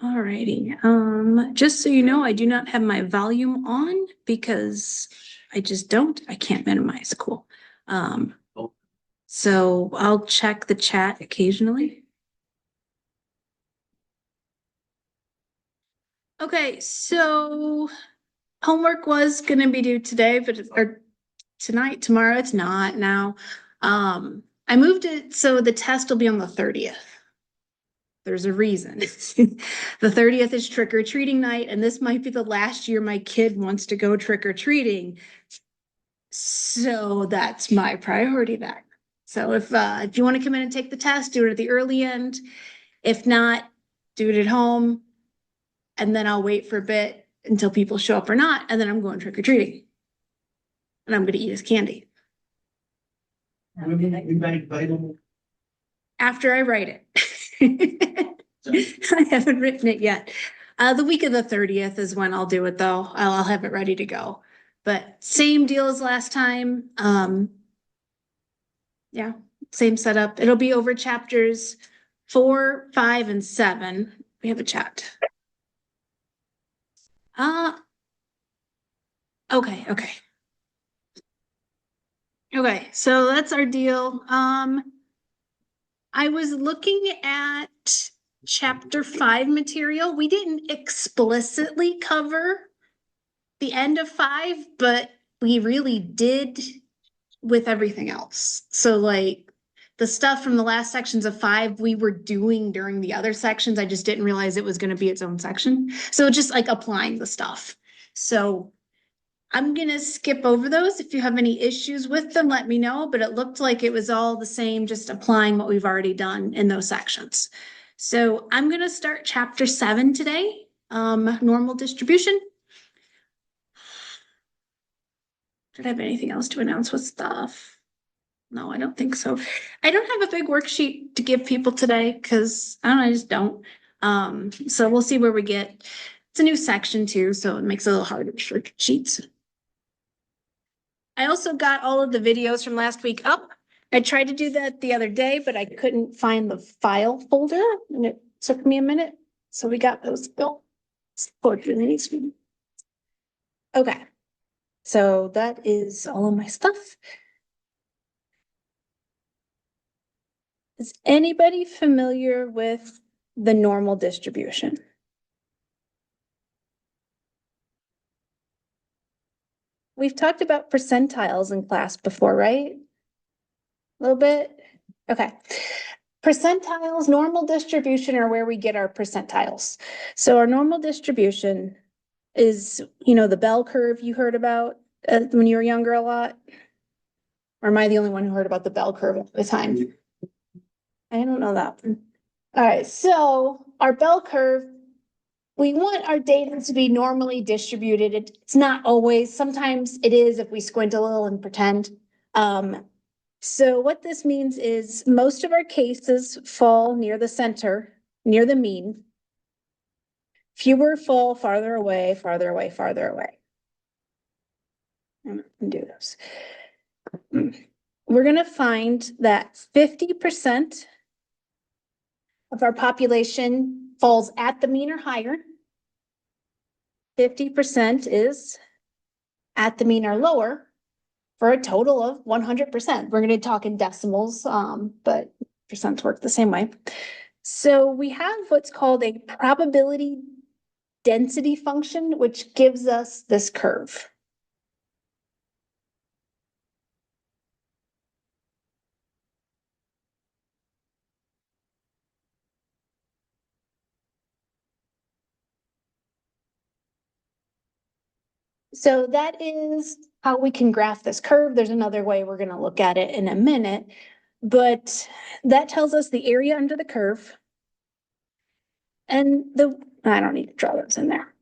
Alrighty, just so you know, I do not have my volume on because I just don't, I can't minimize, cool. So I'll check the chat occasionally. Okay, so homework was gonna be due today, or tonight, tomorrow, it's not now. I moved it, so the test will be on the 30th. There's a reason. The 30th is trick or treating night, and this might be the last year my kid wants to go trick or treating. So that's my priority there. So if you want to come in and take the test, do it at the early end. If not, do it at home. And then I'll wait for a bit until people show up or not. And then I'm going trick or treating. And I'm going to eat his candy. After I write it. I haven't written it yet. The week of the 30th is when I'll do it though. I'll have it ready to go. But same deal as last time. Yeah, same setup. It'll be over chapters 4, 5, and 7. We have a chat. Okay. Okay, so that's our deal. I was looking at chapter 5 material. We didn't explicitly cover the end of 5, but we really did with everything else. So like the stuff from the last sections of 5 we were doing during the other sections. I just didn't realize it was going to be its own section. So just like applying the stuff. So I'm going to skip over those. If you have any issues with them, let me know. But it looked like it was all the same, just applying what we've already done in those sections. So I'm going to start chapter 7 today, normal distribution. Did I have anything else to announce with stuff? No, I don't think so. I don't have a big worksheet to give people today because I just don't. So we'll see where we get. It's a new section too, so it makes it a little harder for sheets. I also got all of the videos from last week up. I tried to do that the other day, but I couldn't find the file folder and it took me a minute. So we got those built. Okay. So that is all of my stuff. Is anybody familiar with the normal distribution? We've talked about percentiles in class before, right? A little bit? Okay. Percentiles, normal distribution are where we get our percentiles. So our normal distribution is, the bell curve you heard about when you were younger a lot? Or am I the only one who heard about the bell curve at the time? I don't know that one. All right, so our bell curve, we want our data to be normally distributed. It's not always, sometimes it is if we squint a little and pretend. So what this means is most of our cases fall near the center, near the mean. Fewer fall farther away, farther away, farther away. I'm gonna do this. We're gonna find that 50% of our population falls at the mean or higher. 50% is at the mean or lower, for a total of 100%. We're going to talk in decimals, but percents work the same way. So we have what's called a probability density function, which gives us this curve. So that is how we can graph this curve. There's another way we're going to look at it in a minute, but that tells us the area under the curve. And I don't need to draw those in there.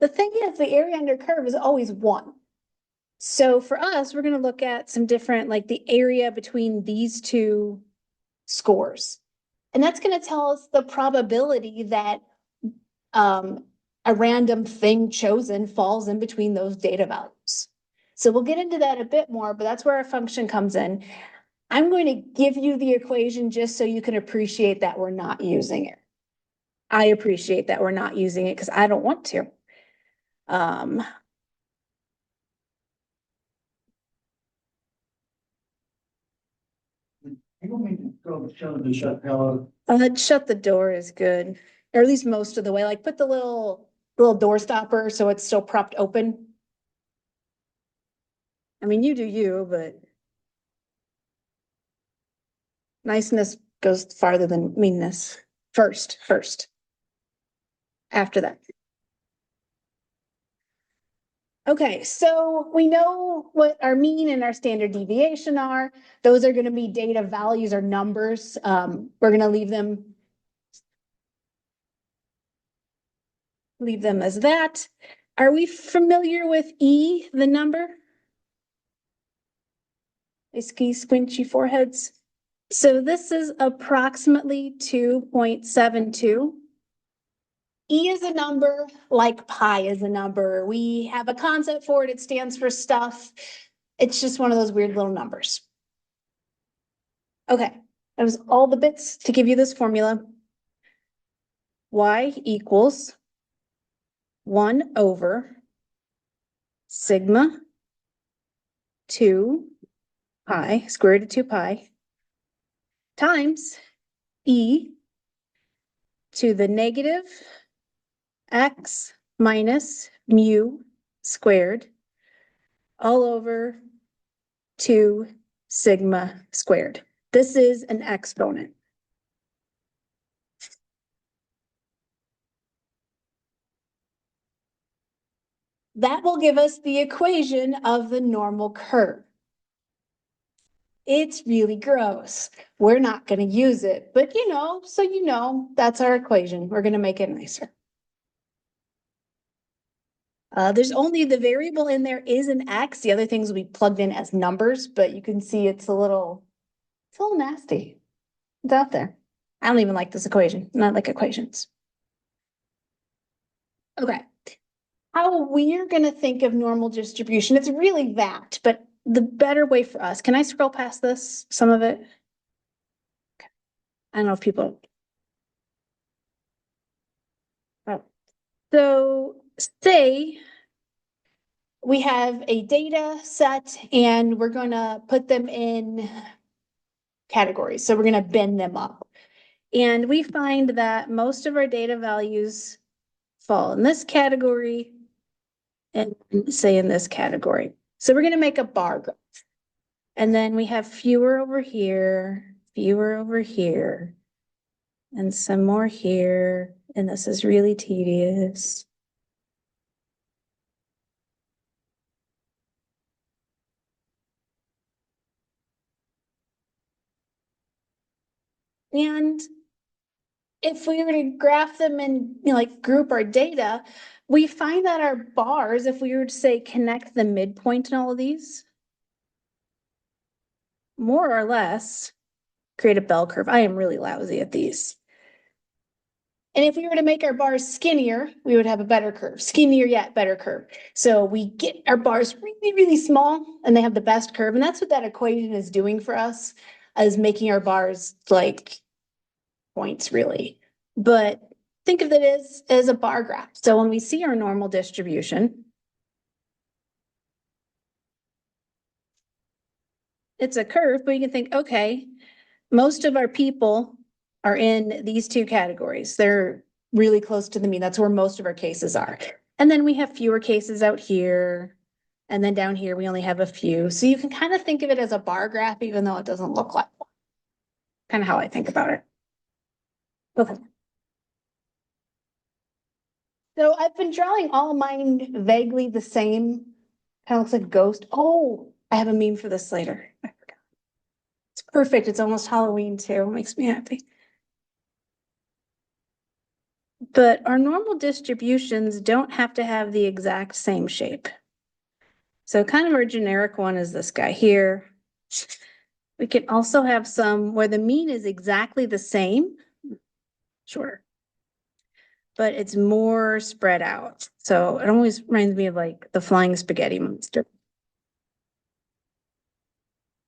The thing is, the area under curve is always 1. So for us, we're going to look at some different, like the area between these two scores. And that's going to tell us the probability that a random thing chosen falls in between those data values. So we'll get into that a bit more, but that's where our function comes in. I'm going to give you the equation just so you can appreciate that we're not using it. I appreciate that we're not using it because I don't want to. You want me to go show the shut down? Shut the door is good, or at least most of the way, like put the little door stopper so it's still propped open. I mean, you do you, but niceness goes farther than meanness. First, after that. Okay, so we know what our mean and our standard deviation are. Those are gonna be data values or numbers. We're gonna leave them as that. Are we familiar with E, the number? Ski squinchy foreheads. So this is approximately 2.72. E is a number, like pi is a number. We have a concept for it. It stands for stuff. It's just one of those weird little numbers. Okay, that was all the bits to give you this formula. Y equals 1 over sigma 2 pi, square root of 2 pi, times E to the negative x minus mu squared all over 2 sigma squared. This is an exponent. That will give us the equation of the normal curve. It's really gross. We're not going to use it, but so that's our equation. We're going to make it nicer. There's only the variable in there is an x. The other things will be plugged in as numbers, but you can see it's a little nasty. It's out there. I don't even like this equation. Not like equations. Okay. How we're going to think of normal distribution, it's really that, but the better way for us, can I scroll past this, some of it? Okay. I don't know if people. Oh. So say we have a data set and we're going to put them in categories. So we're going to bend them up. And we find that most of our data values fall in this category and say in this category. So we're going to make a bar graph. And then we have fewer over here, and some more here. And this is really tedious. And if we were to graph them and like group our data, we find that our bars, if we were to say connect the midpoint in all of these, more or less create a bell curve. I am really lousy at these. And if we were to make our bars skinnier, we would have a better curve. Skinnier yet better curve. So we get our bars really, really small and they have the best curve. And that's what that equation is doing for us, is making our bars like points really. But think of it as a bar graph. So when we see our normal distribution, it's a curve, but you can think, okay, most of our people are in these two categories. They're really close to the mean. That's where most of our cases are. And then we have fewer cases out here. And then down here, we only have a few. So you can kind of think of it as a bar graph, even though it doesn't look like one. Kind of how I think about it. Okay. So I've been drawing all mine vaguely the same. Kind of looks like a ghost. Oh, I have a meme for this later. I forgot. It's perfect. It's almost Halloween too. It makes me happy. But our normal distributions don't have to have the exact same shape. So kind of our generic one is this guy here. We can also have some where the mean is exactly the same, shorter, but it's more spread out. So it always reminds me of like the flying spaghetti monster.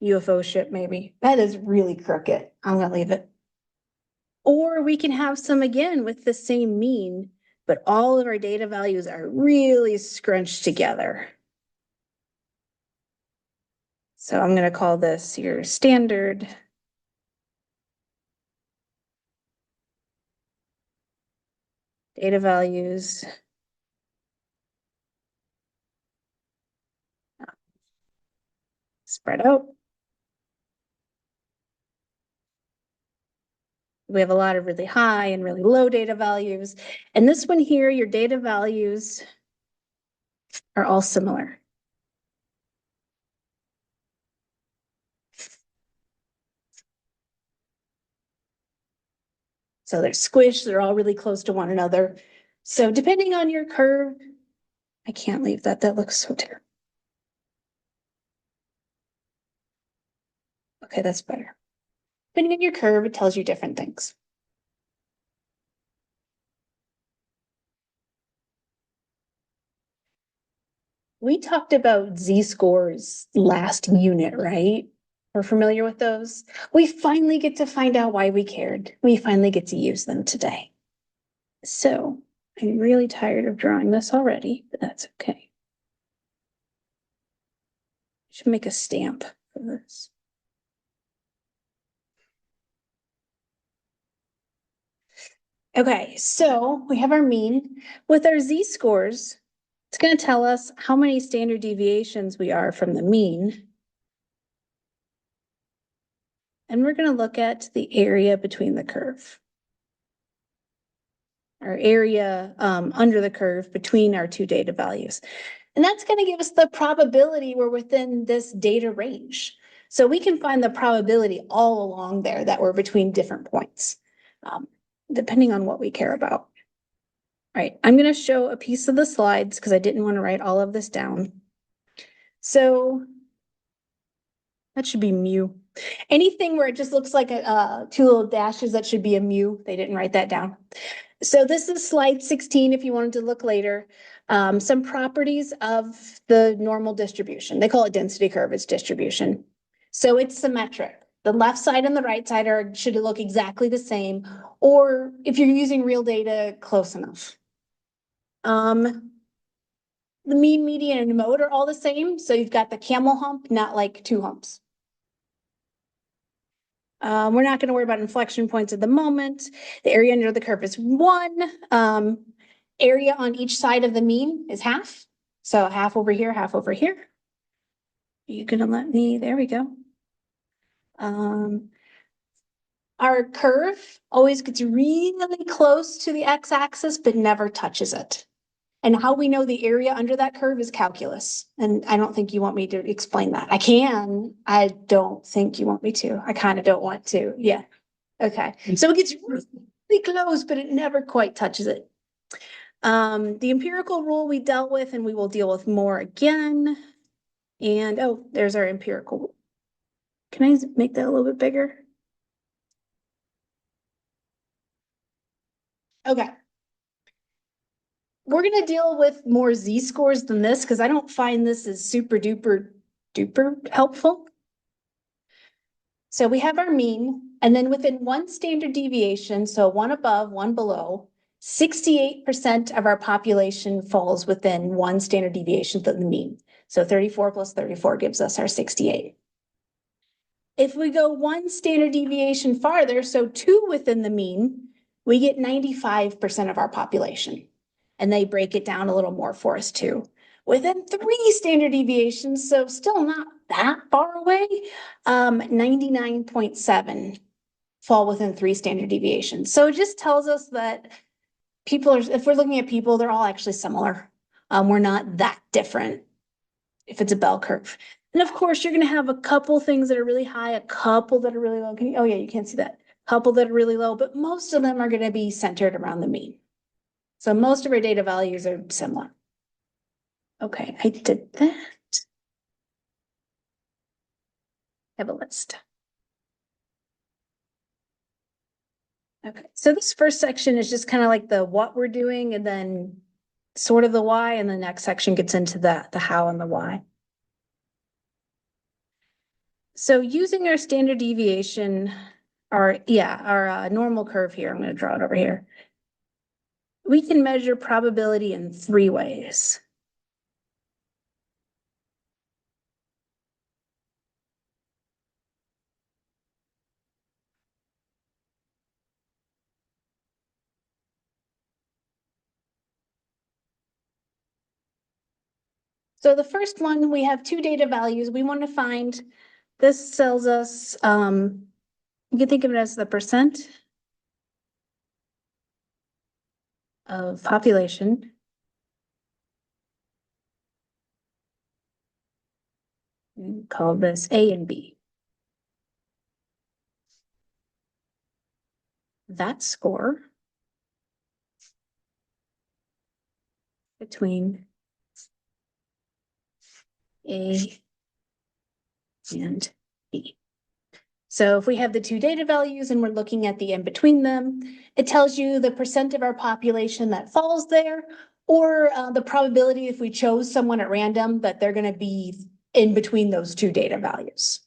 UFO ship, maybe. That is really crooked. I'm gonna leave it. Or we can have some again with the same mean, but all of our data values are really scrunched together. So I'm gonna call this your standard. Data values. Spread out. We have a lot of really high and really low data values. And this one here, your data values are all similar. So they're squished, they're all really close to one another. So depending on your curve, I can't leave that, that looks so terrible. Okay, that's better. Depending on your curve, it tells you different things. We talked about z-scores last unit, right? We're familiar with those. We finally get to find out why we cared. We finally get to use them today. So I'm really tired of drawing this already, but that's okay. Should make a stamp for this. Okay, so we have our mean. With our z-scores, it's going to tell us how many standard deviations we are from the mean. And we're going to look at the area between the curve. Our area under the curve between our two data values. And that's going to give us the probability we're within this data range. So we can find the probability all along there that we're between different points, depending on what we care about. All right, I'm going to show a piece of the slides because I didn't want to write all of this down. So that should be mu. Anything where it just looks like two little dashes, that should be a mu. They didn't write that down. So this is slide 16 if you wanted to look later. Some properties of the normal distribution. They call it density curve, it's distribution. So it's symmetric. The left side and the right side should look exactly the same, or if you're using real data, close enough. The mean, median, and mode are all the same. So you've got the camel hump, not like two humps. We're not going to worry about inflection points at the moment. The area under the curve is 1. Area on each side of the mean is half. So half over here, half over here. Are you gonna let me, there we go. Our curve always gets really close to the x-axis, but never touches it. And how we know the area under that curve is calculus. And I don't think you want me to explain that. I can. I don't think you want me to. I kind of don't want to. Yeah. Okay. So it gets really close, but it never quite touches it. The empirical rule we dealt with, and we will deal with more again. And oh, there's our empirical rule. Can I make that a little bit bigger? Okay. We're going to deal with more z-scores than this because I don't find this as super duper helpful. So we have our mean, and then within one standard deviation, so one above, one below, 68% of our population falls within one standard deviation of the mean. So 34 plus 34 gives us our 68. If we go one standard deviation farther, so 2 within the mean, we get 95% of our population. And they break it down a little more for us too. Within 3 standard deviations, so still not that far away, 99.7 fall within 3 standard deviations. So it just tells us that people are, if we're looking at people, they're all actually similar. We're not that different if it's a bell curve. And of course, you're going to have a couple things that are really high, a couple that are really low. Oh yeah, you can't see that. A couple that are really low, but most of them are going to be centered around the mean. So most of our data values are similar. Okay, I did that. I have a list. Okay, so this first section is just kind of like the what we're doing and then sort of the why, and the next section gets into the how and the why. So using our standard deviation, our normal curve here, I'm gonna draw it over here. We can measure probability in 3 ways. So the first one, we have 2 data values. We want to find, this tells us, you can think of it as the percent of population we call this A and B. That score between A and B. So if we have the 2 data values and we're looking at the in between them, it tells you the percent of our population that falls there, or the probability if we chose someone at random that they're going to be in between those 2 data values.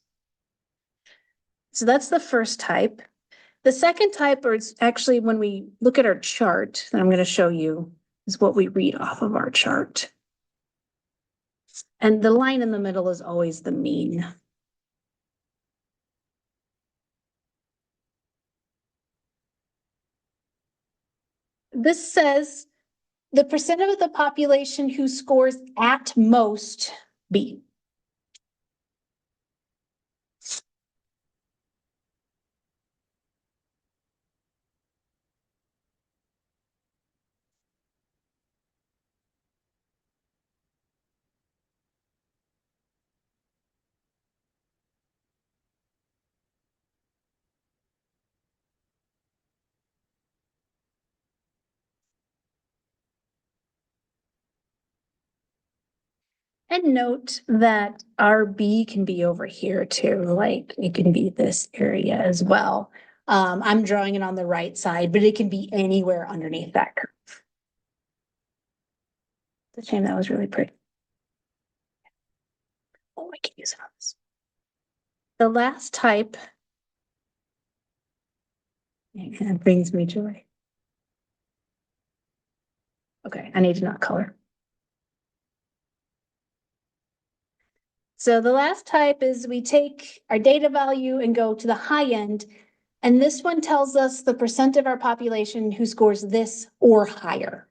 So that's the first type. The second type, or it's actually when we look at our chart that I'm going to show you, is what we read off of our chart. And the line in the middle is always the mean. This says the percent of the population who scores at most B. And note that our B can be over here too, like it can be this area as well. I'm drawing it on the right side, but it can be anywhere underneath that curve. It's a shame that was really pretty. Oh, I can use it on this. The last type, it kind of brings me joy. Okay, I need to not color. So the last type is we take our data value and go to the high end. And this one tells us the percent of our population who scores this or higher.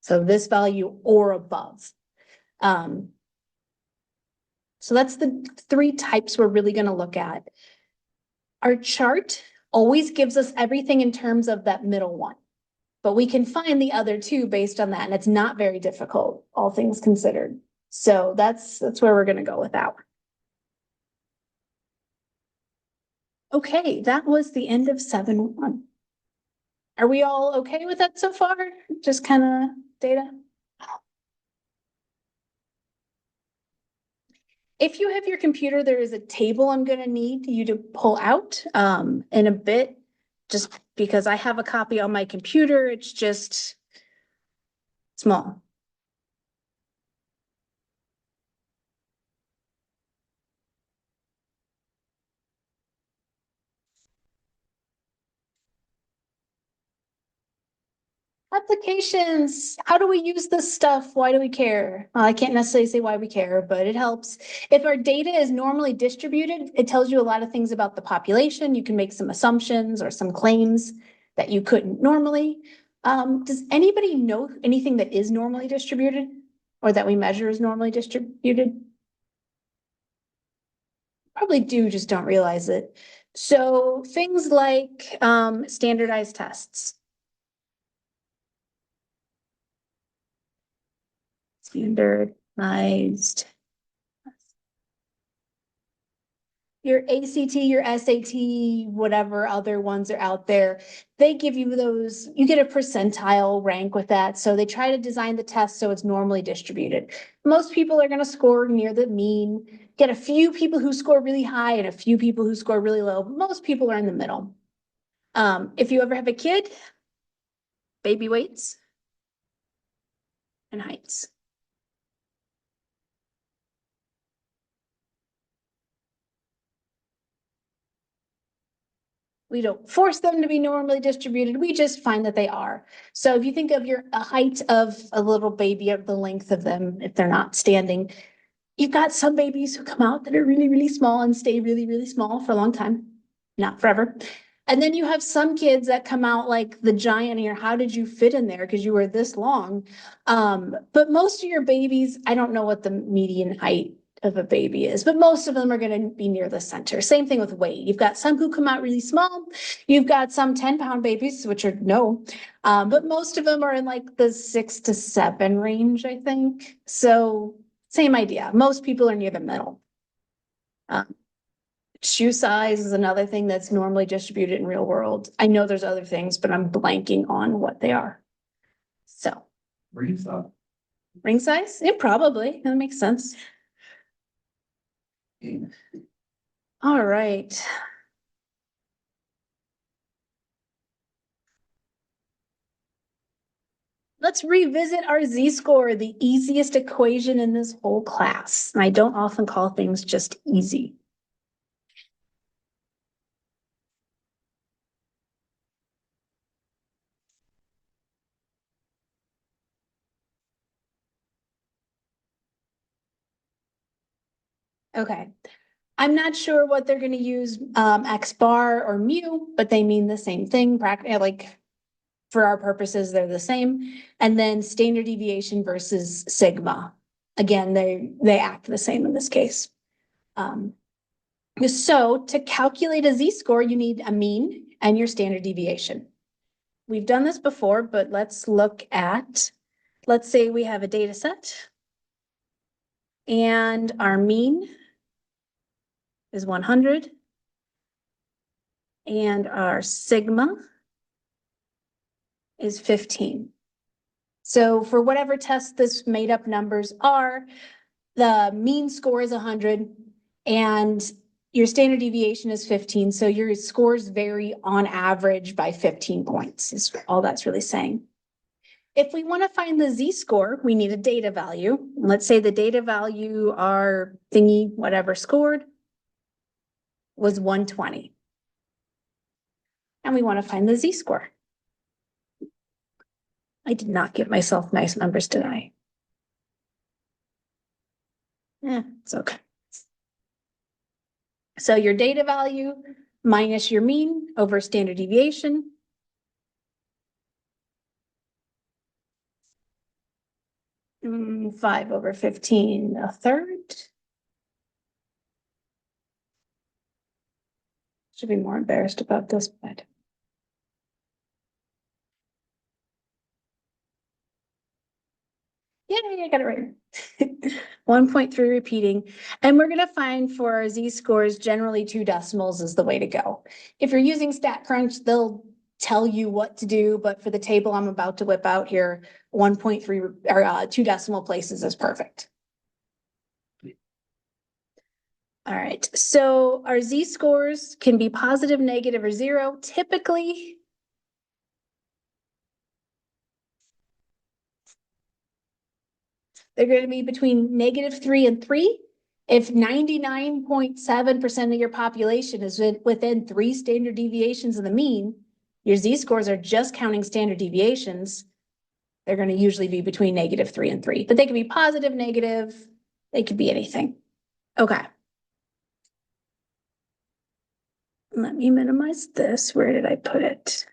So this value or above. So that's the 3 types we're really going to look at. Our chart always gives us everything in terms of that middle one, but we can find the other 2 based on that. And it's not very difficult, all things considered. So that's where we're going to go with that one. Okay, that was the end of 7.1. Are we all okay with that so far? Just kind of data? If you have your computer, there is a table I'm going to need you to pull out in a bit, just because I have a copy on my computer. It's just small. Applications. How do we use this stuff? Why do we care? Well, I can't necessarily say why we care, but it helps. If our data is normally distributed, it tells you a lot of things about the population. You can make some assumptions or some claims that you couldn't normally. Does anybody know anything that is normally distributed or that we measure is normally distributed? Probably do, just don't realize it. So things like standardized tests. Standardized. Your ACT, your SAT, whatever other ones are out there, they give you those, you get a percentile rank with that. So they try to design the test so it's normally distributed. Most people are going to score near the mean. get a few people who score really high and a few people who score really low. Most people are in the middle. If you ever have a kid, baby weights and heights. We don't force them to be normally distributed. We just find that they are. So if you think of a height of a little baby, of the length of them, if they're not standing, you've got some babies who come out that are really, really small and stay really, really small for a long time, not forever. And then you have some kids that come out like the giant here. How did you fit in there? Because you were this long. But most of your babies, I don't know what the median height of a baby is, but most of them are going to be near the center. Same thing with weight. You've got some who come out really small. You've got some 10-pound babies, which are no, but most of them are in like the 6 to 7 range, I think. So same idea. Most people are near the middle. Shoe size is another thing that's normally distributed in real world. I know there's other things, but I'm blanking on what they are. So Ring size. ring size? Yeah, probably. That makes sense. All right. Let's revisit our z-score, the easiest equation in this whole class. And I don't often call things just easy. Okay. I'm not sure what they're going to use, X bar or mu, but they mean the same thing. Like for our purposes, they're the same. And then standard deviation versus sigma. Again, they act the same in this case. So to calculate a z-score, you need a mean and your standard deviation. We've done this before, but let's look at, let's say we have a data set and our mean is 100 and our sigma is 15. So for whatever test this made up numbers are, the mean score is 100 and your standard deviation is 15. So your scores vary on average by 15 points is all that's really saying. If we want to find the z-score, we need a data value. Let's say the data value, our thingy, whatever scored, was 120. And we want to find the z-score. I did not give myself nice numbers, did I? It's okay. So your data value minus your mean over standard deviation. Five over 15, a third. Should be more embarrassed about this, but. Yeah, I got it right. 1.3 repeating. And we're gonna find for our z-scores, generally 2 decimals is the way to go. If you're using StatCrunch, they'll tell you what to do, but for the table I'm about to whip out here, 1.3 or 2 decimal places is perfect. All right, so our z-scores can be positive, negative, or 0. Typically, they're going to be between -3 and 3. If 99.7% of your population is within 3 standard deviations of the mean, your z-scores are just counting standard deviations. They're going to usually be between -3 and 3, but they can be positive, negative, they could be anything. Okay. Let me minimize this. Where did I put it?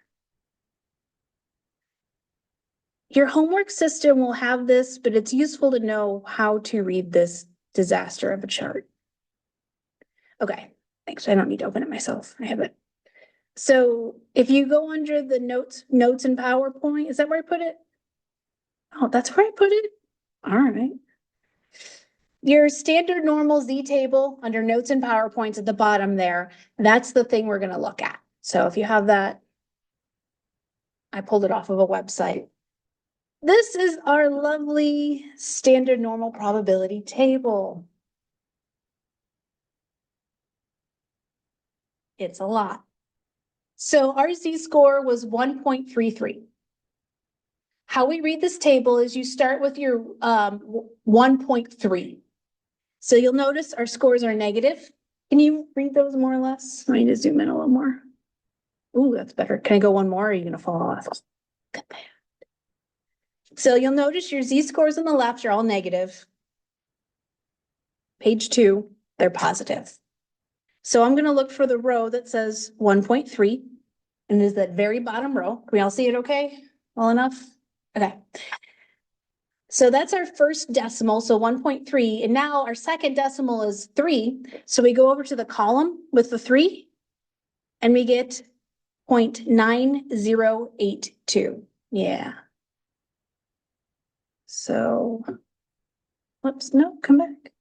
Your homework system will have this, but it's useful to know how to read this disaster of a chart. Okay, thanks. I don't need to open it myself. I have it. So if you go under the notes in PowerPoint, is that where I put it? Oh, that's where I put it? All right. Your standard normal Z table under notes and PowerPoints at the bottom there, that's the thing we're going to look at. So if you have that, I pulled it off of a website. This is our lovely standard normal probability table. It's a lot. So our z-score was 1.33. How we read this table is you start with your 1.3. So you'll notice our scores are negative. Can you read those more or less? I need to zoom in a little more. Ooh, that's better. Can I go one more or are you gonna fall off? So you'll notice your z-scores on the left are all negative. Page 2, they're positive. So I'm gonna look for the row that says 1.3, and is that very bottom row. Can we all see it okay? Well enough? Okay. So that's our first decimal, so 1.3, and now our second decimal is 3. So we go over to the column with the 3, and we get 0.9082. Yeah. So, whoops, no, come back.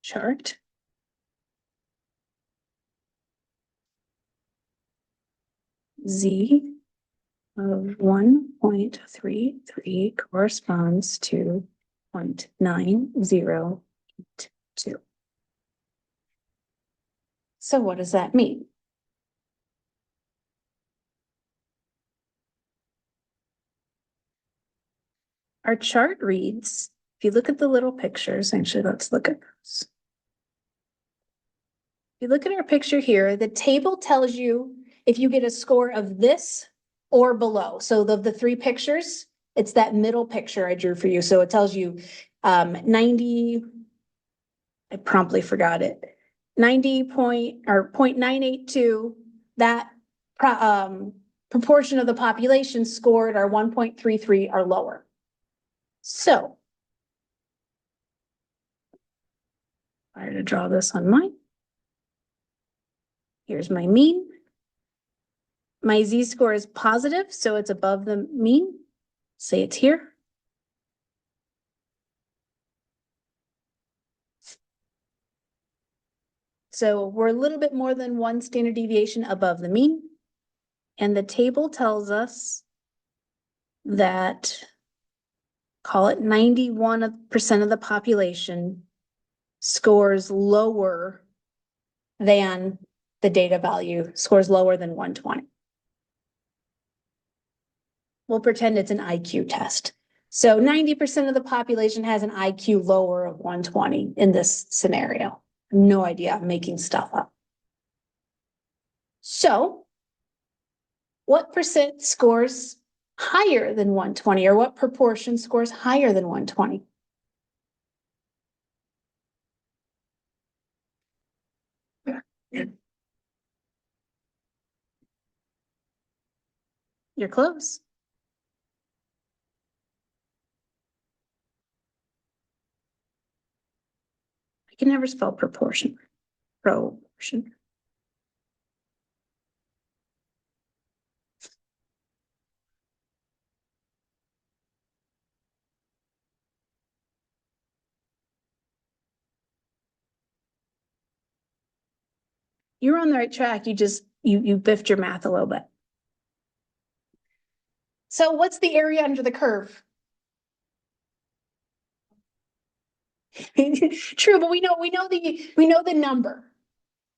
Chart. Z of 1.33 corresponds to 0.9082. So what does that mean? Our chart reads, if you look at the little pictures, actually, let's look at those. If you look at our picture here, the table tells you if you get a score of this or below. So the 3 pictures, it's that middle picture I drew for you. So it tells you 90, I promptly forgot it, 0.982, that proportion of the population scored are 1.33 or lower. So I had to draw this on mine. Here's my mean. My z-score is positive, so it's above the mean. Say it's here. So we're a little bit more than 1 standard deviation above the mean. And the table tells us that, call it 91% of the population scores lower than the data value, scores lower than 120. We'll pretend it's an IQ test. So 90% of the population has an IQ lower of 120 in this scenario. No idea, I'm making stuff up. So what percent scores higher than 120, or what proportion scores higher than 120? You're close. I can never spell proportion. Proportion. You're on the right track. You biffed your math a little bit. So what's the area under the curve? True, but we know the number.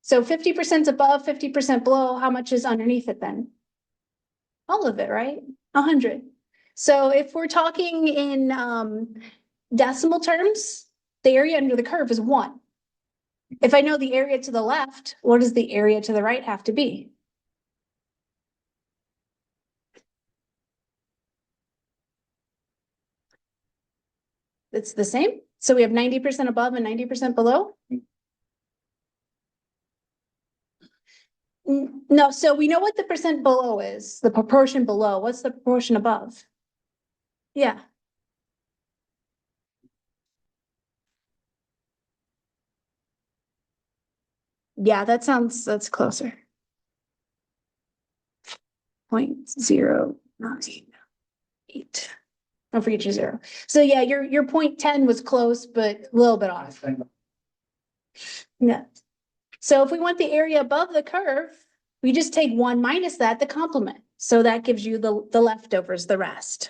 So 50% above, 50% below. How much is underneath it then? All of it, right? 100. So if we're talking in decimal terms, the area under the curve is 1. If I know the area to the left, what does the area to the right have to be? It's the same. So we have 90% above and 90% below. No, so we know what the percent below is, the proportion below. What's the proportion above? Yeah. Yeah, that's closer. 0.098. Don't forget your 0. So yeah, your 0.10 was close, but a little bit off. Yeah. So if we want the area above the curve, we just take 1 minus that, the complement. So that gives you the leftovers, the rest.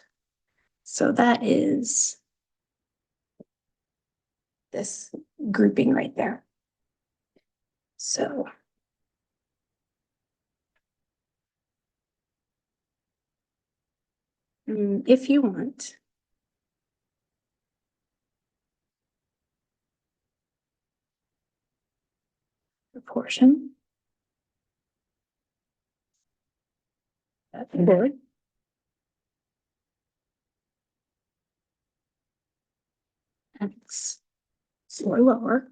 So that is this grouping right there. So. If you want. Proportion. That's good. X or lower.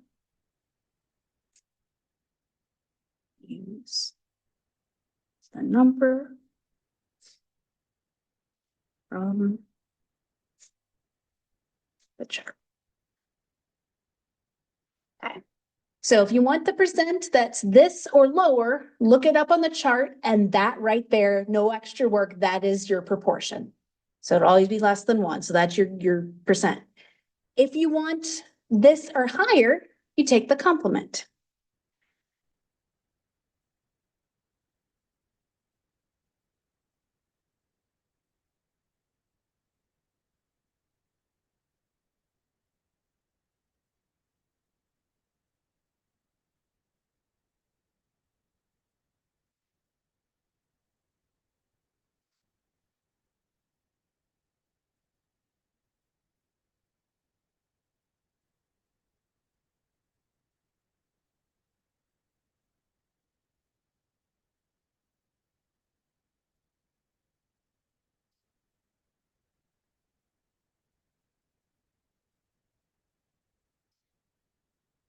Use the number from the chart. Okay. So if you want the percent that's this or lower, look it up on the chart, and that right there, no extra work, that is your proportion. So it'll always be less than 1. So that's your percent. If you want this or higher, you take the complement.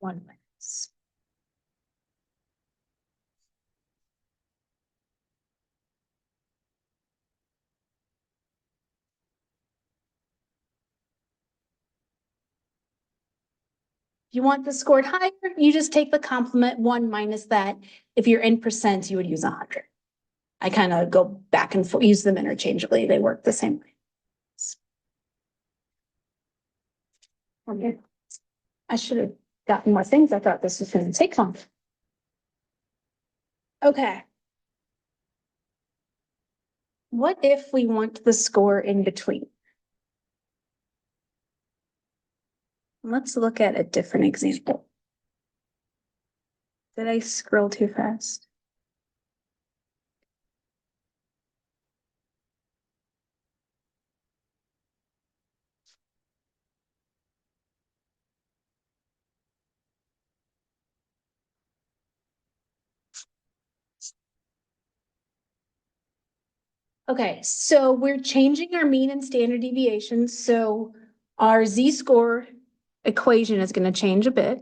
One minus. If you want the scored higher, you just take the complement 1 minus that. If you're in percent, you would use 100. I kind of go back and forth, use them interchangeably. They work the same way. Okay. I should have gotten more things. I thought this was going to take long. Okay. What if we want the score in between? Let's look at a different example. Did I scroll too fast? Okay, so we're changing our mean and standard deviations. So our z-score equation is going to change a bit.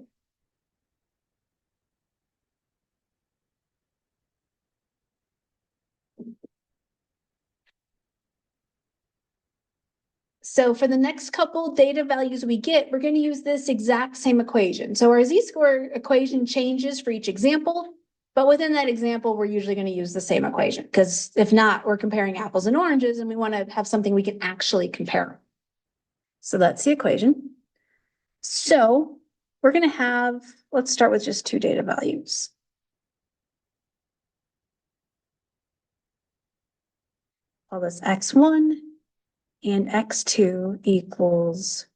So for the next couple data values we get, we're going to use this exact same equation. So our z-score equation changes for each example, but within that example, we're usually going to use the same equation, because if not, we're comparing apples and oranges and we want to have something we can actually compare. So that's the equation. So we're going to have, let's start with just 2 data values. Call this x1 and x2 equals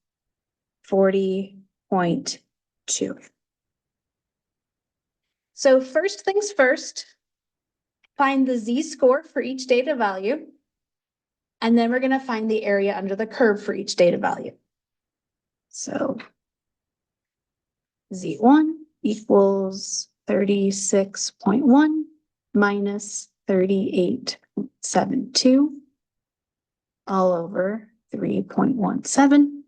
40.2. So first things first, find the z-score for each data value. And then we're going to find the area under the curve for each data value. So z1 equals 36.1 minus 38.72 all over 3.17.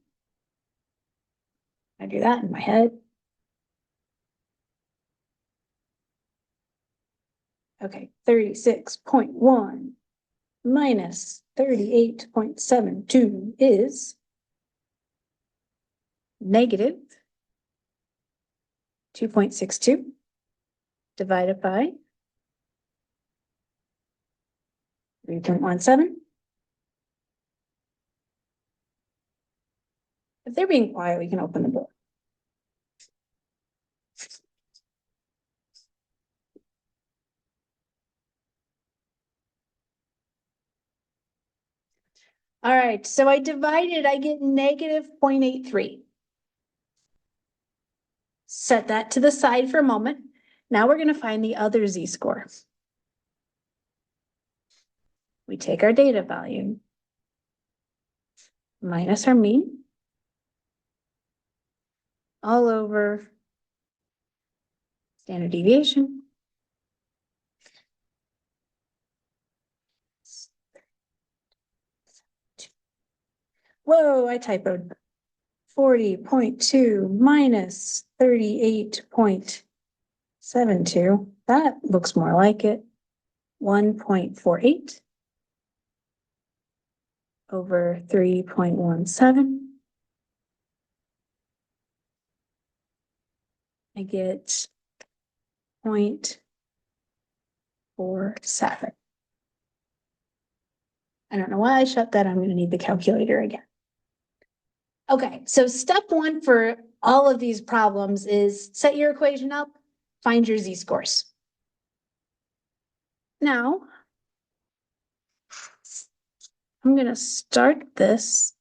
I do that in my head. Okay, 36.1 minus 38.72 is negative 2.62 divided by 3.17. If they're being quiet, we can open the book. All right, so I divided, I get negative 0.83. Set that to the side for a moment. Now we're gonna find the other z-score. We take our data value minus our mean all over standard deviation. Whoa, I typoed. 40.2 minus 38.72. That looks more like it. 1.48 over 3.17. I get 0.47. I don't know why I shut that. I'm going to need the calculator again. Okay, so step one for all of these problems is set your equation up, find your z-scores. Now, I'm going to start this.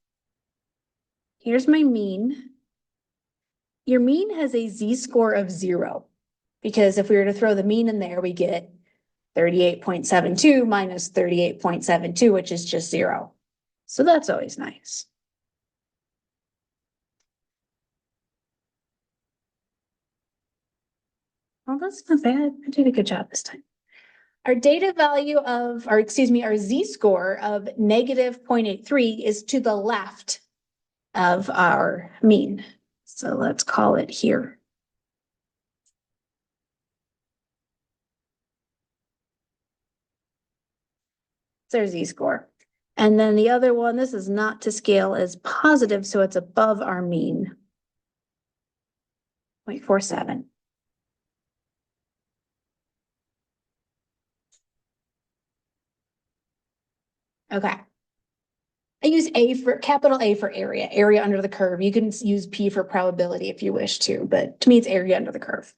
Here's my mean. Your mean has a z-score of 0, because if we were to throw the mean in there, we get 38.72 minus 38.72, which is just 0. So that's always nice. Well, that's not bad. I did a good job this time. Our data value of, or excuse me, our z-score of negative 0.83 is to the left of our mean. So let's call it here. It's our z-score. And then the other one, this is not to scale, is positive, so it's above our mean. 0.47. Okay. I use A for capital A for area under the curve. You can use P for probability if you wish to, but to me it's area under the curve.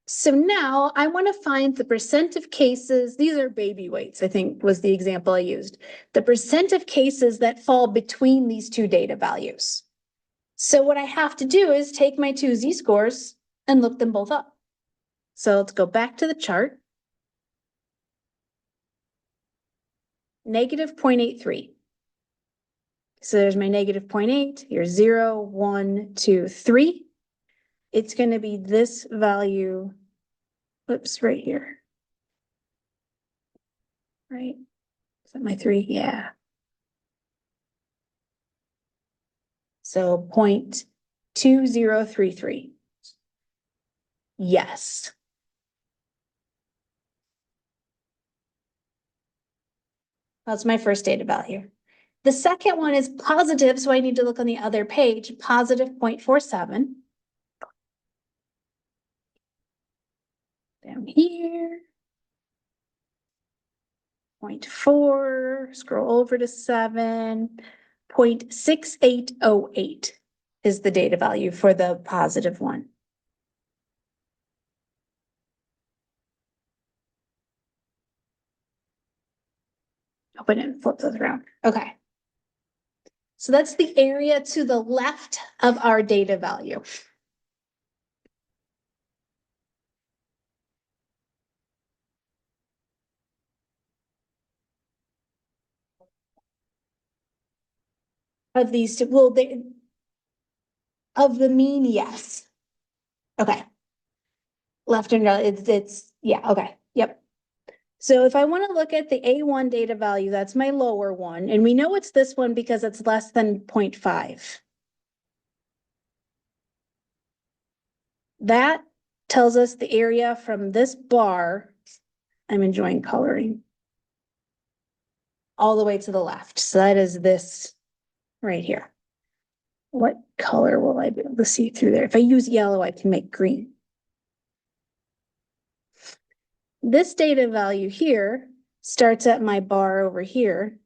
So now I want to find the percent of cases, these are baby weights, I think was the example I used. The percent of cases that fall between these two data values. So what I have to do is take my two z-scores and look them both up. So let's go back to the chart. Negative 0.83. So there's my negative 0.8, here's 0, 1, 2, 3. It's going to be this value, whoops, right here. Right? Is that my 3? Yeah. So 0.2033. Yes. That's my first data value. The second one is positive, so I need to look on the other page, positive 0.47. Down here. 0.4, scroll over to 7. 0.6808 is the data value for the positive one. Hope I didn't flip those around. Okay. So that's the area to the left of our data value. Of these two, well, of the mean, yes. Okay. Left and right, it's yeah, okay, yep. So if I want to look at the A1 data value, that's my lower one, and we know it's this one because it's less than 0.5. That tells us the area from this bar, I'm enjoying coloring, all the way to the left. So that is this right here. What color will I be able to see through there? If I use yellow, I can make green. This data value here starts at my bar over here.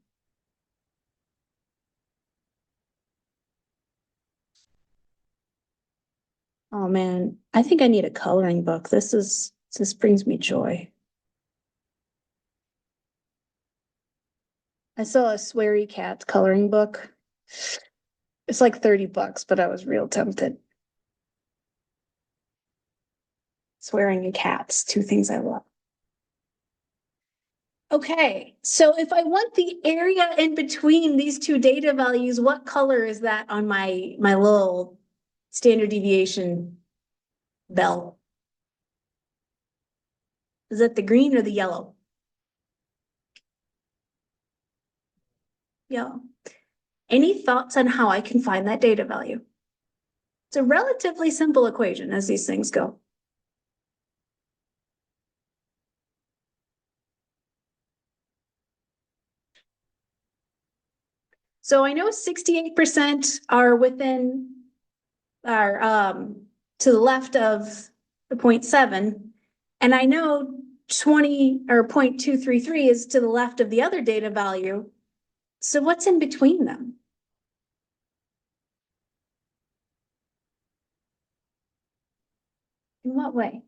Oh man, I think I need a coloring book. This brings me joy. I saw a Sweary Cat coloring book. It's like $30, but I was real tempted. Swearing at cats, two things I love. Okay, so if I want the area in between these two data values, what color is that on my little standard deviation bell? Is it the green or the yellow? Yellow. Any thoughts on how I can find that data value? It's a relatively simple equation as these things go. So I know 68% are within are to the left of the 0.7, and I know 20 or 0.233 is to the left of the other data value. So what's in between them? In what way?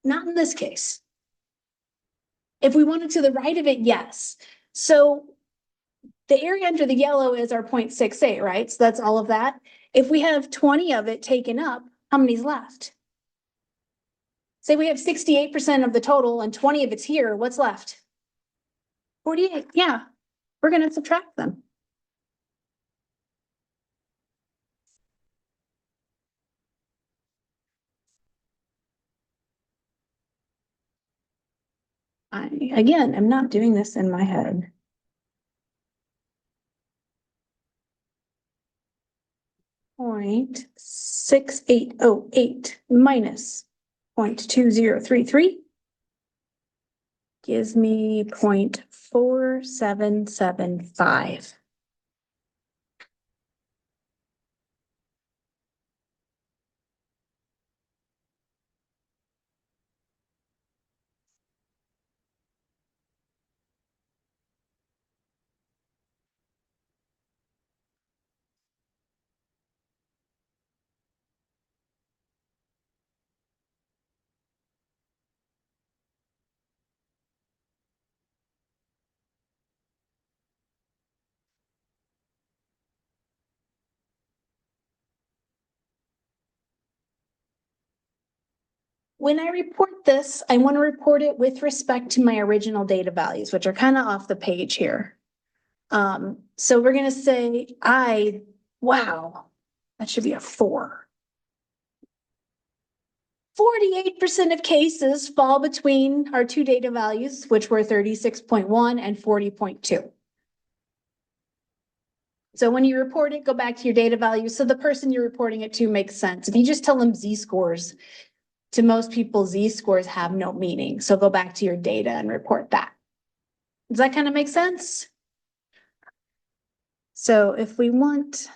Not in this case. If we wanted to the right of it, yes. So the area under the yellow is our 0.68, right? So that's all of that. If we have 20 of it taken up, how many's left? Say we have 68% of the total and 20 of it's here, what's left? 48, yeah. We're gonna subtract them. Again, I'm not doing this in my head. Point 6808 minus 0.2033 gives me 0.4775. When I report this, I want to report it with respect to my original data values, which are kind of off the page here. So we're gonna say wow, that should be a 4. 48% of cases fall between our two data values, which were 36.1 and 40.2. So when you report it, go back to your data value. So the person you're reporting it to makes sense. If you just tell them z-scores, to most people, z-scores have no meaning. So go back to your data and report that. Does that kind of make sense? So if we want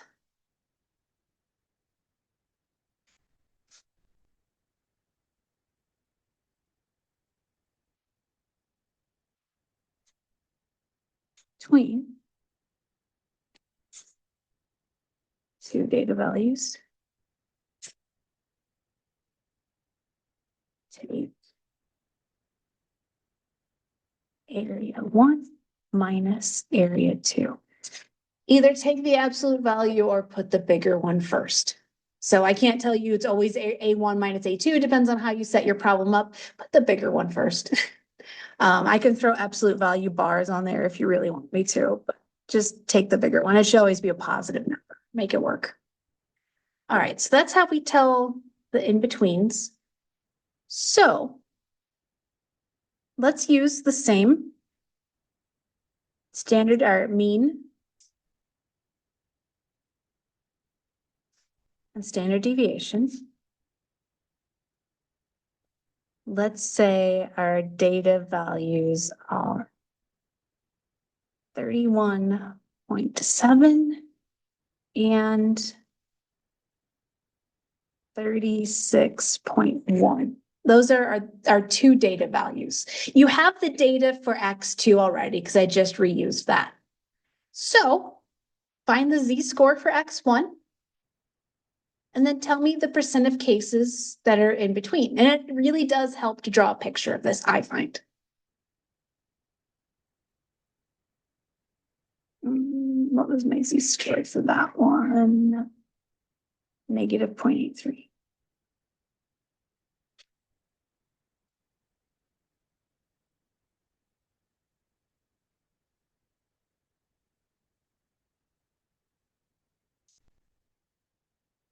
between two data values, take area 1 minus area 2. Either take the absolute value or put the bigger one first. So I can't tell you it's always A1 minus A2. It depends on how you set your problem up. Put the bigger one first. I can throw absolute value bars on there if you really want me to, but just take the bigger one. It should always be a positive number. Make it work. All right, so that's how we tell the in-betweens. So let's use the same standard or mean and standard deviations. Let's say our data values are 31.7 and 36.1. Those are our two data values. You have the data for X2 already because I just reused that. So find the z-score for X1 and then tell me the percent of cases that are in between. And it really does help to draw a picture of this, I find. What was my z-score for that one? negative 0.83.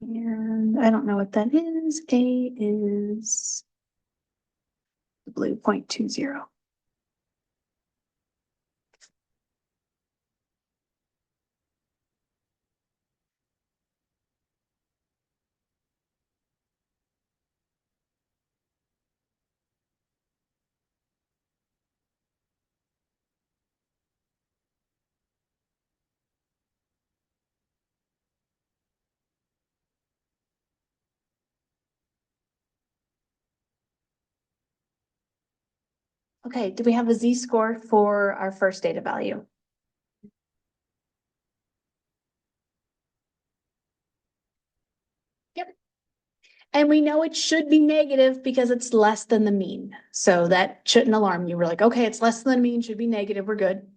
And I don't know what that is. A is blue 0.20. Okay, do we have a z-score for our first data value? Yep. And we know it should be negative because it's less than the mean. So that shouldn't alarm you. We're like, okay, it's less than the mean, should be negative, we're good.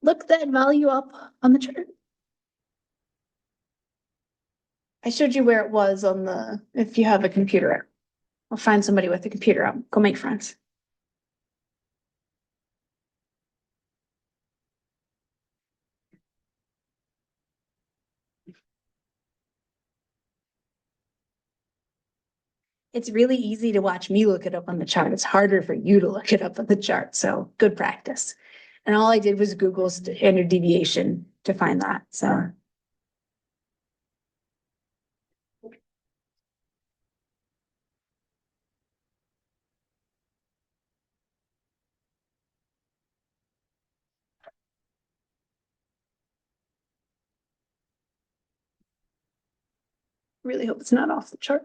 Look that value up on the chart. I showed you where it was on the, if you have a computer. I'll find somebody with a computer out, go make friends. It's really easy to watch me look it up on the chart. It's harder for you to look it up on the chart. So good practice. And all I did was Google standard deviation to find that. So. Really hope it's not off the chart.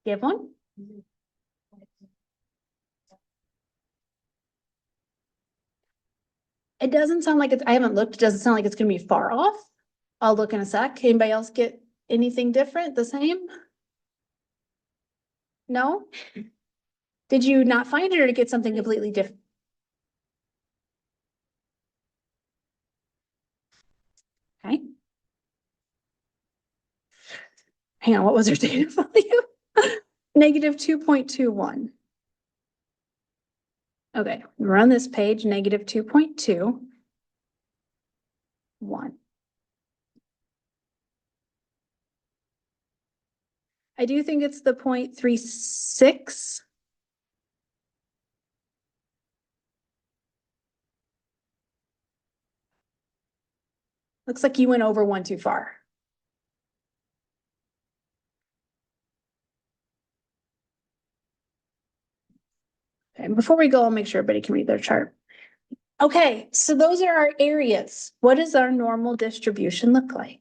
You have one? It doesn't sound like it's, I haven't looked, it doesn't sound like it's gonna be far off. I'll look in a sec. Anybody else get anything different, the same? No? Did you not find it or get something completely different? Okay. Hang on, what was our data value? Negative 2.21. Okay, run this page, negative 2.21. I do think it's the 0.36. Looks like you went over one too far. Okay, before we go, I'll make sure everybody can read their chart. Okay, so those are our areas. What does our normal distribution look like?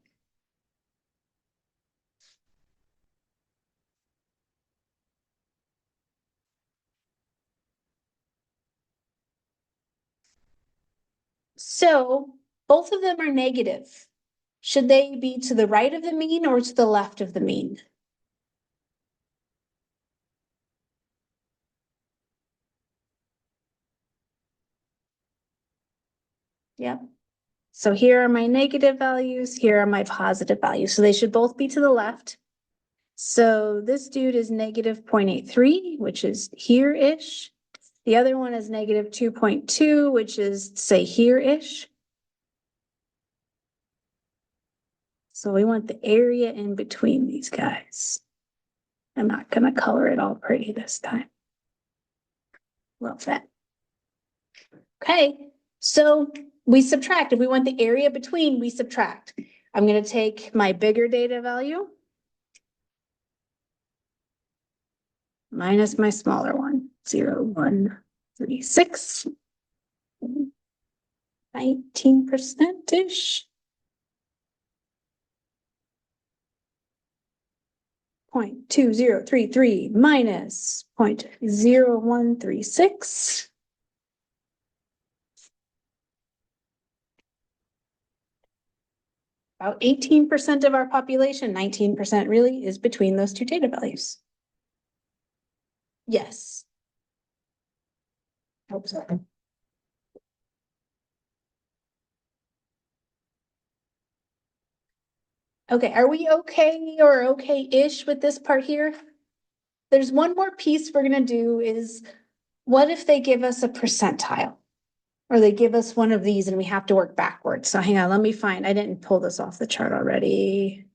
So both of them are negative. Should they be to the right of the mean or to the left of the mean? Yep. So here are my negative values, here are my positive values. So they should both be to the left. So this dude is negative 0.83, which is here-ish. The other one is negative 2.2, which is say here-ish. So we want the area in between these guys. I'm not gonna color it all pretty this time. Love that. Okay, so we subtract. If we want the area between, we subtract. I'm gonna take my bigger data value minus my smaller one, 0.136. 19%-ish. 0.2033 minus 0.0136. About 18% of our population, 19% really, is between those two data values. Yes. Hope so. Okay, are we okay or okay-ish with this part here? There's one more piece we're gonna do is, what if they give us a percentile? Or they give us one of these and we have to work backwards. So hang on, let me find, I didn't pull this off the chart already.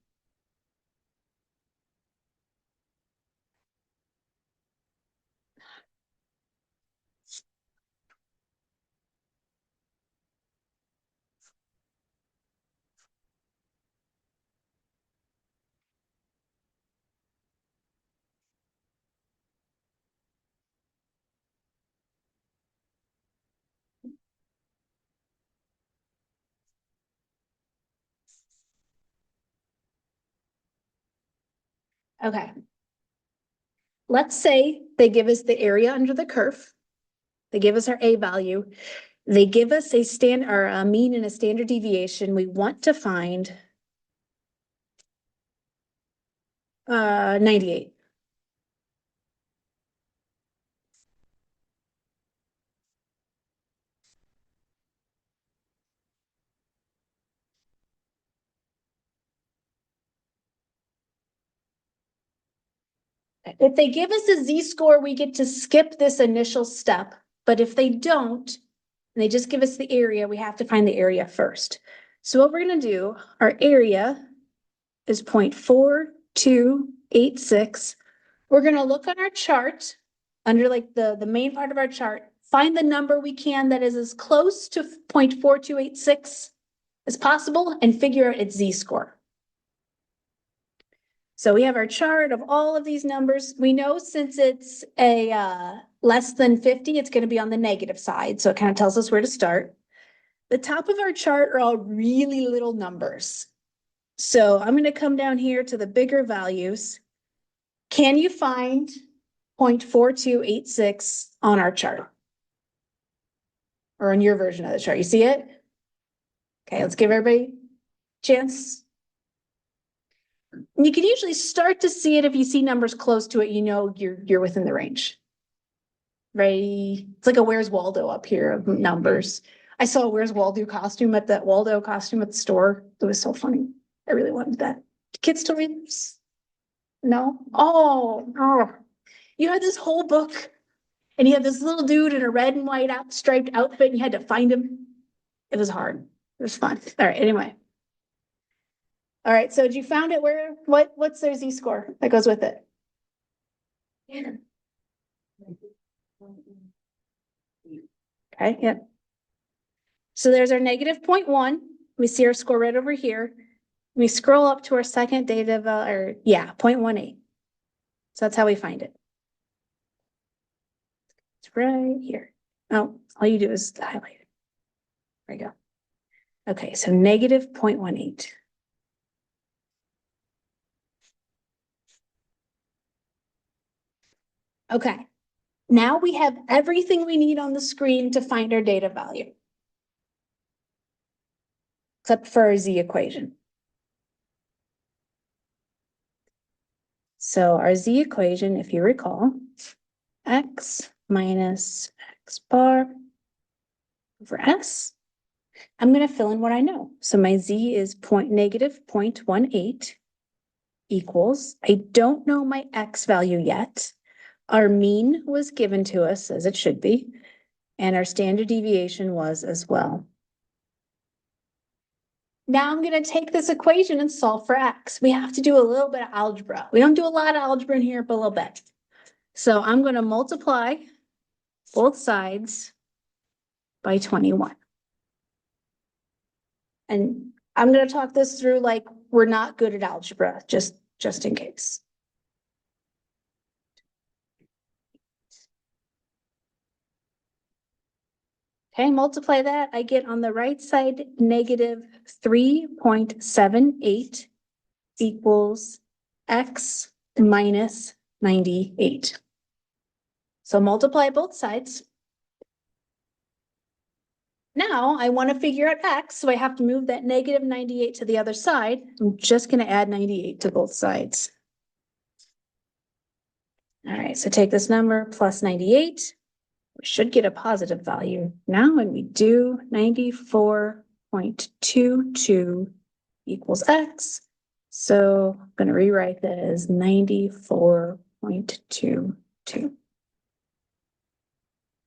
Okay. Let's say they give us the area under the curve. They give us our A value. They give us a mean and a standard deviation. We want to find 98. If they give us a z-score, we get to skip this initial step. But if they don't, and they just give us the area, we have to find the area first. So what we're going to do, our area is 0.4286. We're going to look on our chart under like the main part of our chart, find the number we can that is as close to 0.4286 as possible and figure out its z-score. So we have our chart of all of these numbers. We know since it's a less than 50, it's going to be on the negative side. So it kind of tells us where to start. The top of our chart are all really little numbers. So I'm going to come down here to the bigger values. Can you find 0.4286 on our chart? Or on your version of the chart? You see it? Okay, let's give everybody a chance. And you can usually start to see it if you see numbers close to it, you know you're within the range. Right? It's like a Where's Waldo up here of numbers. I saw a Where's Waldo costume at the store. It was so funny. I really wanted that. Do kids still read this? No? Oh. You had this whole book and you had this little dude in a red and white striped outfit and you had to find him. It was hard. It was fun. All right, anyway. All right, so you found it where, what's their z-score that goes with it? Yeah. Okay, yep. So there's our negative 0.1. We see our score right over here. We scroll up to our second data, 0.18. So that's how we find it. It's right here. Oh, all you do is highlight it. There we go. Okay, so negative 0.18. Okay, now we have everything we need on the screen to find our data value. Except for our z equation. So our z equation, if you recall, x minus x bar over s. I'm going to fill in what I know. So my z is negative 0.18 equals, I don't know my x value yet. Our mean was given to us as it should be, and our standard deviation was as well. Now I'm going to take this equation and solve for x. We have to do a little bit of algebra. We don't do a lot of algebra in here, but a little bit. So I'm going to multiply both sides by 21. And I'm going to talk this through like we're not good at algebra, just in case. Okay, multiply that. I get on the right side negative 3.78 equals x minus 98. So multiply both sides. Now I want to figure out X, so I have to move that negative 98 to the other side. I'm just going to add 98 to both sides. All right, so take this number plus 98. We should get a positive value now, and we do 94.22 equals X. So I'm going to rewrite that as 94.22.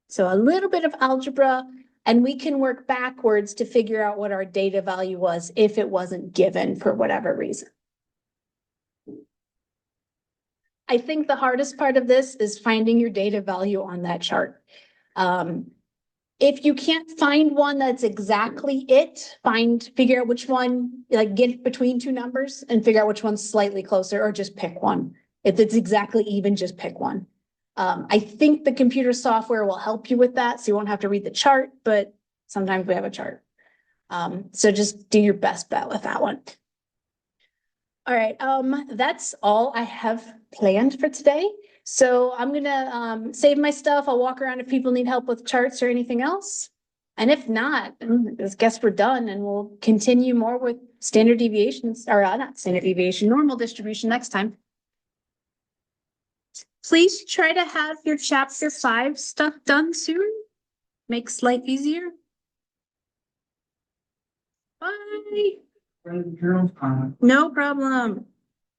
So a little bit of algebra, and we can work backwards to figure out what our data value was if it wasn't given for whatever reason. I think the hardest part of this is finding your data value on that chart. If you can't find one that's exactly it, figure out which one, like get between two numbers and figure out which one's slightly closer, or just pick one. If it's exactly even, just pick one. I think the computer software will help you with that, so you won't have to read the chart, but sometimes we have a chart. So just do your best bet with that one. All right, that's all I have planned for today. So I'm gonna save my stuff. I'll walk around if people need help with charts or anything else. And if not, I guess we're done, and we'll continue more with standard deviations, or not standard deviation, normal distribution next time. Please try to have your chapter 5 stuff done soon. Makes life easier. Bye. No problem.